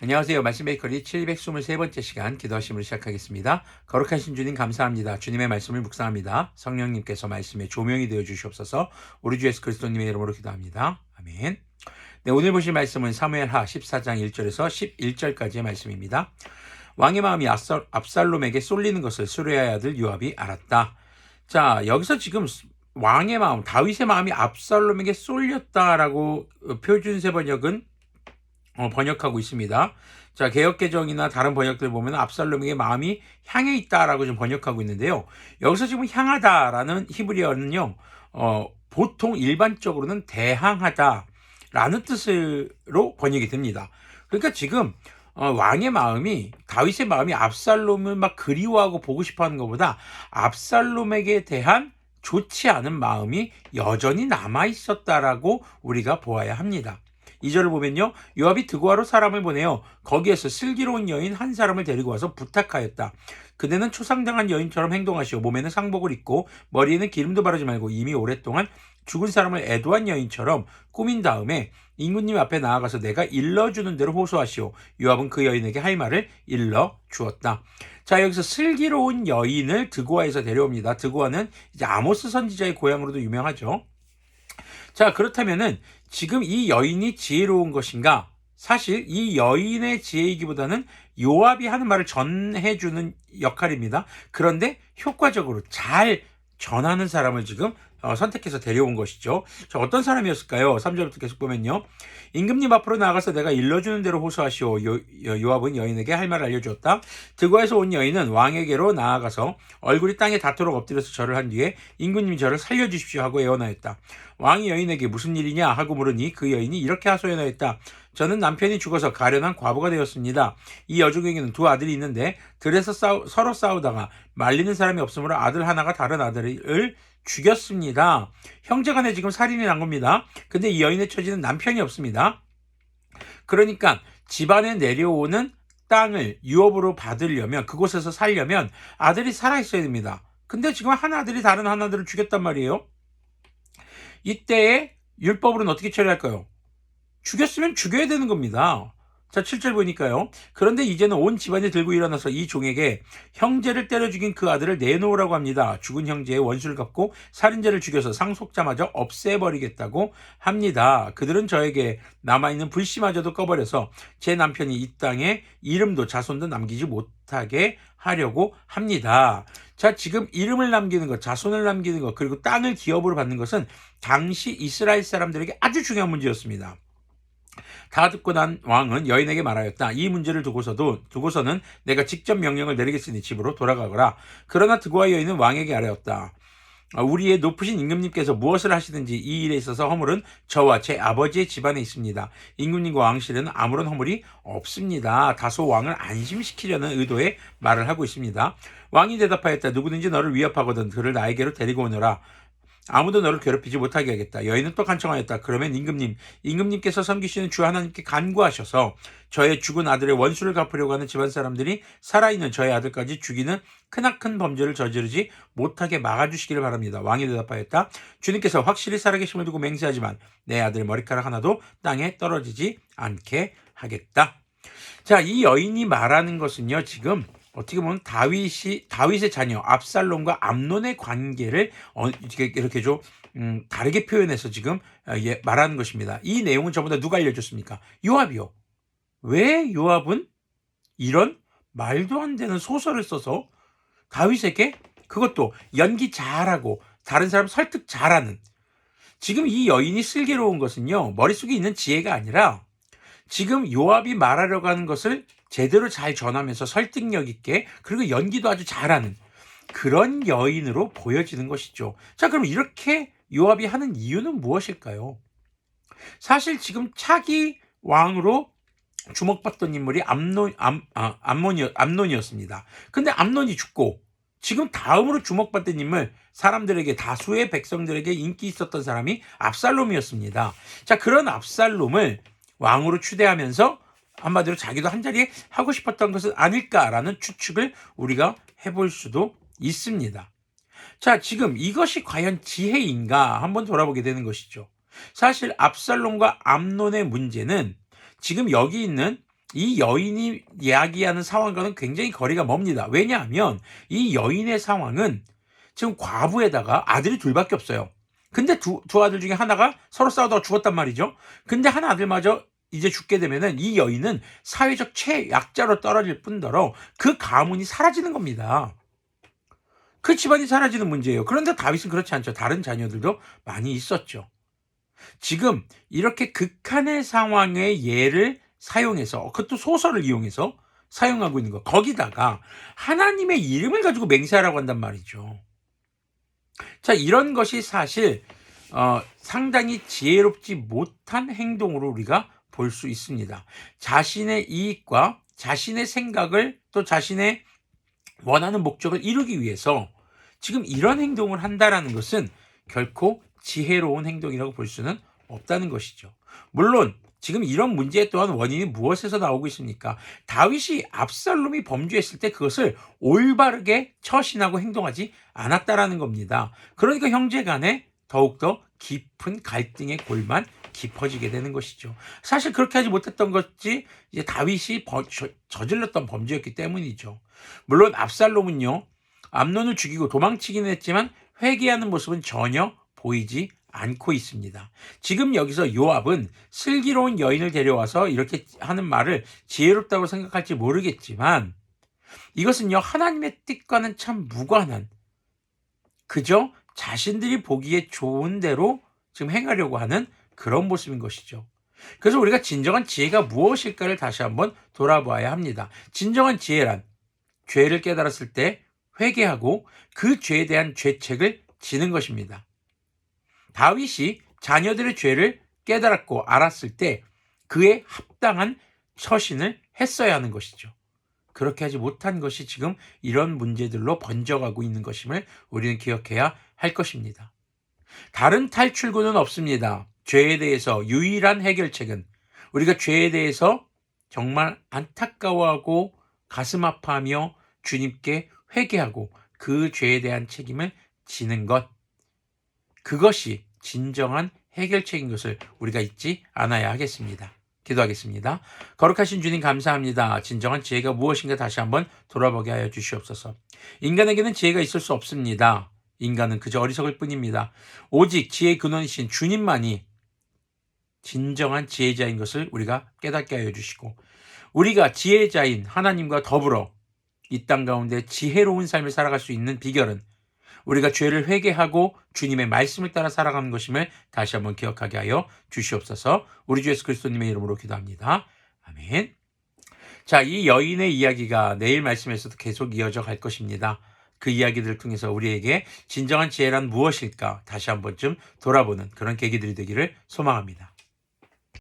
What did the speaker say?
안녕하세요. 말씀 베이커리 723번째 시간 기도하심을 시작하겠습니다. 거룩하신 주님 감사합니다. 주님의 말씀을 묵상합니다. 성령님께서 말씀의 조명이 되어 주시옵소서. 우리 주 예수 그리스도님의 이름으로 기도합니다. 아멘. 네, 오늘 보실 말씀은 사무엘하 14장 1절에서 11절까지의 말씀입니다. 왕의 마음이 압살롬에게 쏠리는 것을 수르야의 아들 요압이 알았다. 자, 여기서 지금 왕의 마음, 다윗의 마음이 압살롬에게 쏠렸다라고 표준세 번역은 번역하고 있습니다. 자, 개역개정이나 다른 번역들 보면 압살롬에게 마음이 향해 있다라고 좀 번역하고 있는데요. 여기서 지금 향하다라는 히브리어는요, 보통 일반적으로는 대항하다라는 뜻으로 번역이 됩니다. 그러니까 지금 왕의 마음이, 다윗의 마음이 압살롬을 막 그리워하고 보고 싶어하는 것보다 압살롬에게 대한 좋지 않은 마음이 여전히 남아 있었다라고 우리가 보아야 합니다. 2절을 보면요, 요압이 드고아로 사람을 보내어 거기에서 슬기로운 여인 한 사람을 데리고 와서 부탁하였다. 그대는 초상당한 여인처럼 행동하시오. 몸에는 상복을 입고 머리에는 기름도 바르지 말고 이미 오랫동안 죽은 사람을 애도한 여인처럼 꾸민 다음에 임금님 앞에 나아가서 내가 일러주는 대로 호소하시오. 요압은 그 여인에게 할 말을 일러 주었다. 자, 여기서 슬기로운 여인을 드고아에서 데려옵니다. 드고아는 이제 아모스 선지자의 고향으로도 유명하죠. 자, 그렇다면은 지금 이 여인이 지혜로운 것인가? 사실 이 여인의 지혜이기보다는 요압이 하는 말을 전해주는 역할입니다. 그런데 효과적으로 잘 전하는 사람을 지금 선택해서 데려온 것이죠. 자, 어떤 사람이었을까요? 3절부터 계속 보면요. 임금님 앞으로 나가서 내가 일러주는 대로 호소하시오. 요압은 여인에게 할 말을 알려주었다. 드고아에서 온 여인은 왕에게로 나아가서 얼굴이 땅에 닿도록 엎드려서 절을 한 뒤에 임금님이 저를 살려주십시오 하고 애원하였다. 왕이 여인에게 무슨 일이냐 하고 물으니 그 여인이 이렇게 하소연하였다. 저는 남편이 죽어서 가련한 과부가 되었습니다. 이 여종에게는 두 아들이 있는데 들에서 서로 싸우다가 말리는 사람이 없으므로 아들 하나가 다른 아들을 죽였습니다. 형제간에 지금 살인이 난 겁니다. 근데 이 여인의 처지는 남편이 없습니다. 그러니까 집안에 내려오는 땅을 유업으로 받으려면, 그곳에서 살려면 아들이 살아있어야 됩니다. 근데 지금 한 아들이 다른 한 아들을 죽였단 말이에요. 이때에 율법으로는 어떻게 처리할까요? 죽였으면 죽여야 되는 겁니다. 자, 7절 보니까요. 그런데 이제는 온 집안이 들고 일어나서 이 종에게 형제를 때려 죽인 그 아들을 내놓으라고 합니다. 죽은 형제의 원수를 갚고 살인자를 죽여서 상속자마저 없애버리겠다고 합니다. 그들은 저에게 남아있는 불씨마저도 꺼버려서 제 남편이 이 땅에 이름도 자손도 남기지 못하게 하려고 합니다. 자, 지금 이름을 남기는 것, 자손을 남기는 것, 그리고 땅을 기업으로 받는 것은 당시 이스라엘 사람들에게 아주 중요한 문제였습니다. 다 듣고 난 왕은 여인에게 말하였다. 이 문제를 두고서는 내가 직접 명령을 내리겠으니 집으로 돌아가거라. 그러나 드고아 여인은 왕에게 아뢰었다. 우리의 높으신 임금님께서 무엇을 하시든지 이 일에 있어서 허물은 저와 제 아버지의 집안에 있습니다. 임금님과 왕실에는 아무런 허물이 없습니다. 다소 왕을 안심시키려는 의도의 말을 하고 있습니다. 왕이 대답하였다. 누구든지 너를 위협하거든 그를 나에게로 데리고 오너라. 아무도 너를 괴롭히지 못하게 하겠다. 여인은 또 간청하였다. 그러면 임금님께서 섬기시는 주 하나님께 간구하셔서 저의 죽은 아들의 원수를 갚으려고 하는 집안 사람들이 살아있는 저의 아들까지 죽이는 크나큰 범죄를 저지르지 못하게 막아주시기를 바랍니다. 왕이 대답하였다. 주님께서 확실히 살아계심을 두고 맹세하지만 내 아들 머리카락 하나도 땅에 떨어지지 않게 하겠다. 자, 이 여인이 말하는 것은요, 지금 어떻게 보면 다윗의 자녀 압살롬과 암논의 관계를 이렇게 좀 다르게 표현해서 지금 말하는 것입니다. 이 내용은 전부 다 누가 알려줬습니까? 요압이요. 왜 요압은 이런 말도 안 되는 소설을 써서 다윗에게, 그것도 연기 잘하고 다른 사람 설득 잘하는, 지금 이 여인이 슬기로운 것은요, 머릿속에 있는 지혜가 아니라 지금 요압이 말하려고 하는 것을 제대로 잘 전하면서 설득력 있게, 그리고 연기도 아주 잘하는 그런 여인으로 보여지는 것이죠. 자, 그럼 이렇게 요압이 하는 이유는 무엇일까요? 사실 지금 차기 왕으로 주목받던 인물이 암논이었습니다. 근데 암논이 죽고 지금 다음으로 주목받던 인물, 사람들에게, 다수의 백성들에게 인기 있었던 사람이 압살롬이었습니다. 자, 그런 압살롬을 왕으로 추대하면서 한마디로 자기도 한자리에 하고 싶었던 것은 아닐까라는 추측을 우리가 해볼 수도 있습니다. 자, 지금 이것이 과연 지혜인가 한번 돌아보게 되는 것이죠. 사실 압살롬과 암논의 문제는 지금 여기 있는 이 여인이 이야기하는 상황과는 굉장히 거리가 멉니다. 왜냐하면 이 여인의 상황은 지금 과부에다가 아들이 둘밖에 없어요. 근데 두 아들 중에 하나가 서로 싸우다가 죽었단 말이죠. 근데 한 아들마저 이제 죽게 되면은 이 여인은 사회적 최약자로 떨어질 뿐더러 그 가문이 사라지는 겁니다. 그 집안이 사라지는 문제예요. 그런데 다윗은 그렇지 않죠. 다른 자녀들도 많이 있었죠. 지금 이렇게 극한의 상황의 예를 사용해서, 그것도 소설을 이용해서 사용하고 있는 거. 거기다가 하나님의 이름을 가지고 맹세하라고 한단 말이죠. 자, 이런 것이 사실 상당히 지혜롭지 못한 행동으로 우리가 볼 수 있습니다. 자신의 이익과 자신의 생각을, 또 자신의 원하는 목적을 이루기 위해서 지금 이런 행동을 한다라는 것은 결코 지혜로운 행동이라고 볼 수는 없다는 것이죠. 물론 지금 이런 문제 또한 원인이 무엇에서 나오고 있습니까? 다윗이 압살롬이 범죄했을 때 그것을 올바르게 처신하고 행동하지 않았다라는 겁니다. 그러니까 형제 간에 더욱더 깊은 갈등의 골만 깊어지게 되는 것이죠. 사실 그렇게 하지 못했던 것이 이제 다윗이 저질렀던 범죄였기 때문이죠. 물론 압살롬은요, 암논을 죽이고 도망치기는 했지만 회개하는 모습은 전혀 보이지 않고 있습니다. 지금 여기서 요압은 슬기로운 여인을 데려와서 이렇게 하는 말을 지혜롭다고 생각할지 모르겠지만 이것은요, 하나님의 뜻과는 참 무관한, 그저 자신들이 보기에 좋은 대로 지금 행하려고 하는 그런 모습인 것이죠. 그래서 우리가 진정한 지혜가 무엇일까를 다시 한번 돌아봐야 합니다. 진정한 지혜란 죄를 깨달았을 때 회개하고 그 죄에 대한 죄책을 지는 것입니다. 다윗이 자녀들의 죄를 깨달았고 알았을 때 그에 합당한 처신을 했어야 하는 것이죠. 그렇게 하지 못한 것이 지금 이런 문제들로 번져가고 있는 것임을 우리는 기억해야 할 것입니다. 다른 탈출구는 없습니다. 죄에 대해서 유일한 해결책은 우리가 죄에 대해서 정말 안타까워하고 가슴 아파하며 주님께 회개하고 그 죄에 대한 책임을 지는 것, 그것이 진정한 해결책인 것을 우리가 잊지 않아야 하겠습니다. 기도하겠습니다. 거룩하신 주님 감사합니다. 진정한 지혜가 무엇인가 다시 한번 돌아보게 하여 주시옵소서. 인간에게는 지혜가 있을 수 없습니다. 인간은 그저 어리석을 뿐입니다. 오직 지혜의 근원이신 주님만이 진정한 지혜자인 것을 우리가 깨닫게 하여 주시고, 우리가 지혜자인 하나님과 더불어 이 땅 가운데 지혜로운 삶을 살아갈 수 있는 비결은 우리가 죄를 회개하고 주님의 말씀을 따라 살아가는 것임을 다시 한번 기억하게 하여 주시옵소서. 우리 주 예수 그리스도님의 이름으로 기도합니다. 아멘. 자, 이 여인의 이야기가 내일 말씀에서도 계속 이어져 갈 것입니다. 그 이야기들을 통해서 우리에게 진정한 지혜란 무엇일까 다시 한번쯤 돌아보는 그런 계기들이 되기를 소망합니다.